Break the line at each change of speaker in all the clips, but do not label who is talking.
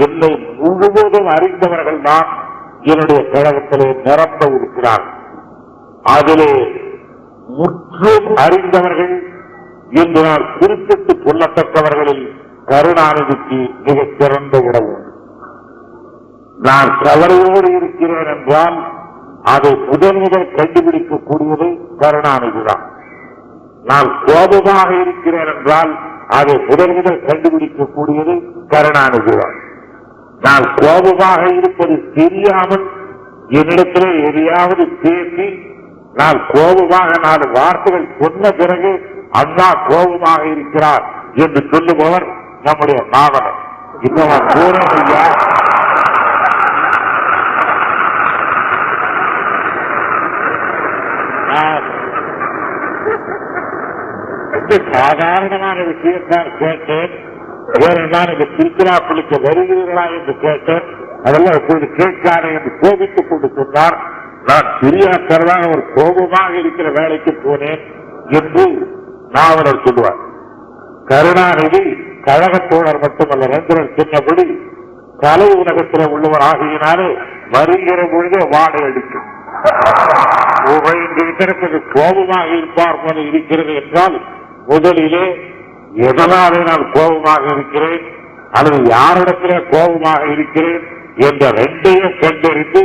என்னை முழுவதும் அறிந்தவர்கள் தான் என்னுடைய கழகத்திலே நிரம்ப இருக்கிறார்கள். அதிலே முற்றும் அறிந்தவர்கள் என்று நான் குறிப்பிட்டுக் கொள்ளத்தக்கவர்களில் கருணாநிதிக்கு மிகச் சிறந்த இடம் உண்டு. நான் கவலையோடு இருக்கிறேன் என்றால் அதை முதல் கண்டுபிடிக்கக்கூடியது கருணாநிதிதான். நான் கோபமாக இருக்கிறேன் என்றால் அதை முதல் கண்டுபிடிக்கக்கூடியது கருணாநிதிதான். நான் கோபமாக இருப்பது தெரியாமல் என்னிடத்திலே எதையாவது பேசி நான் கோபமாக 4 வார்த்தைகள் சொன்ன பிறகு அண்ணா கோபமாக இருக்கிறார் என்று சொல்லுபவர் நம்முடைய நாவலர். இன்னும் கூறமையா சாதாரணமான விஷயத்தான் கேட்டேன். ஏனென்றால் இந்த திருச்சிராப்பள்ளிக்கு வருகிறீர்களா என்று கேட்டேன். அதெல்லாம் இப்பொழுது கேட்காரே என்று கோபித்துக் கொண்டு சொன்னார். நான் பெரியாக்கறதாக ஒரு கோபமாக இருக்கிற வேலைக்கு போனேன் என்று நாவலர் சொல்லுவார். கருணாநிதி கழகத்தோழர் மட்டுமல்ல, ரந்திரன் சொன்னபடி கலை உலகத்தில் உள்ளவர் ஆகியனாலே வருகிற பொழுதே வாடை அடிக்கும். இதற்கு கோபமாக இருப்பார் போல இருக்கிறது என்றால் முதலிலே எதனாலே நான் கோபமாக இருக்கிறேன் அல்லது யாரிடத்திலே கோபமாக இருக்கிறேன் என்ற 2ஐயும் கண்டறிந்து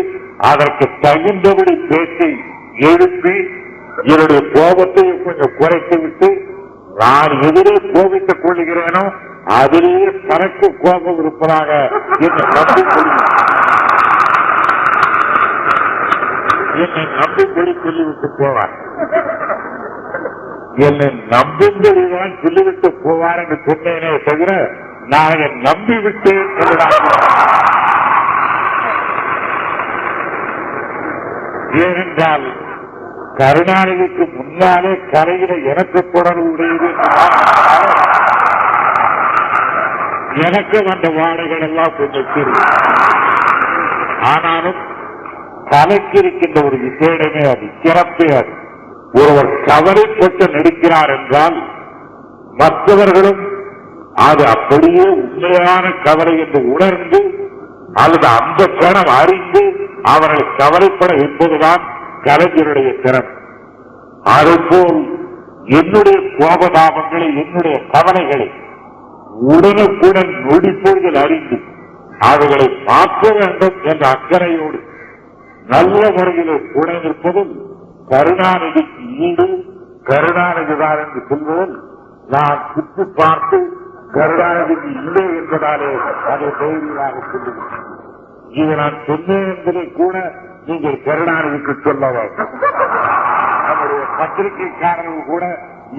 அதற்கு தகுந்தபடி பேசி எழுப்பி என்னுடைய கோபத்தையும் கொஞ்சம் குறைத்து விட்டு நான் எதிரே கோபித்துக் கொள்கிறேனோ அதிலேயே தனக்கு கோபம் இருப்பதாக என்னை நம்பிக்கொள்ளி சொல்லிவிட்டு போவார். என்னை நம்பும்படிதான் சொல்லிவிட்டு போவார் என்று சொன்னேனே தவிர நான் நம்பிவிட்டேன் ஏனென்றால் கருணாநிதிக்கு முன்னாலே கலையில எனக்கு தொடர்பு உடையது. எனக்கு வந்த வாடைகள் எல்லாம் கொஞ்சம் தெரியும். ஆனாலும் கலைக்கு இருக்கின்ற ஒரு விசேடமே அது, சிறப்பே அது. ஒருவர் கவலைப்பட்டு நடிக்கிறார் என்றால் மற்றவர்களும் அது அப்படியே உண்மையான கவலை என்று உணர்ந்து அல்லது அந்த கணம் அறிந்து அவர்களை கவலைப்பட வைப்பதுதான் கலைஞருடைய திறன். அதுபோல் என்னுடைய கோபதாபங்களை என்னுடைய கவலைகளை உடனுக்குடன் நொடிப்பொழுதில் அறிந்து அவைகளை மாற்ற வேண்டும் என்ற அக்கறையோடு நல்ல முறையிலே துணை நிற்பதும் கருணாநிதிக்கு ஈடு கருணாநிதிதான் என்று சொல்வதில் நான் சுற்றி பார்த்து கருணாநிதிக்கு இல்லை என்பதாலே அதை தைரியமாக சொல்லுவேன். இது நான் சொன்னேன் என்பதை கூட நீங்கள் கருணாநிதிக்கு சொல்ல வேண்டும். நம்முடைய பத்திரிகைக்காரர்கள் கூட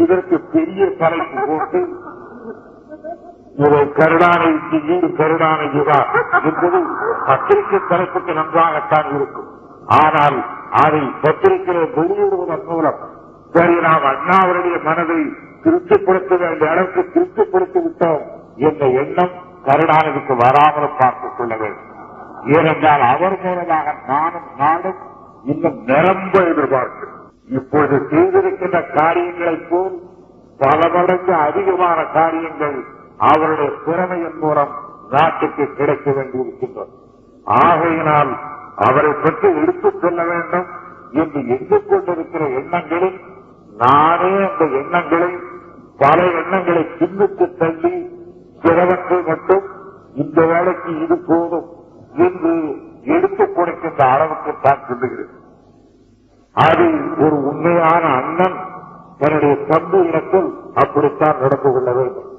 இதற்கு பெரிய தலைப்பு போட்டு இதை கருணாநிதிக்கு ஈடு கருணாநிதிதான் என்பது பத்திரிகை தலைப்புக்கு நன்றாகத்தான் இருக்கும். ஆனால் அதை பத்திரிகையை வெளியிடுவதன் மூலம் சரி நாம் அண்ணாவுடைய மனதை திருப்திப்படுத்த வேண்டிய அளவுக்கு திருப்திப்படுத்தி விட்டோம் என்ற எண்ணம் கருணாநிதிக்கு வராமல் பார்த்துக் கொள்ள வேண்டும். ஏனென்றால் அவர் மூலமாக நானும் நாடும் இன்னும் நிரம்ப எதிர்பார்க்கிறேன். இப்பொழுது செய்திருக்கின்ற காரியங்களைப் போல் பல மடங்கு அதிகமான காரியங்கள் அவருடைய திறமையின் மூலம் நாட்டுக்கு கிடைக்க வேண்டியிருக்கின்றது. ஆகையினால் அவரை பற்றி எடுத்துக் கொள்ள வேண்டும் என்று எண்ணிக்கொண்டிருக்கிற எண்ணங்களில் நானே அந்த எண்ணங்களை பல எண்ணங்களை பின்னுக்கு தள்ளி சிலவற்றை மட்டும் இந்த வேலைக்கு இது போதும் என்று எடுத்துக் கொடுக்கின்ற அளவுக்கு தான் சொல்லுகிறேன். அது ஒரு உண்மையான அண்ணன் தன்னுடைய தம்பு இடத்தில் அப்படித்தான் நடந்து கொள்ள வேண்டும்.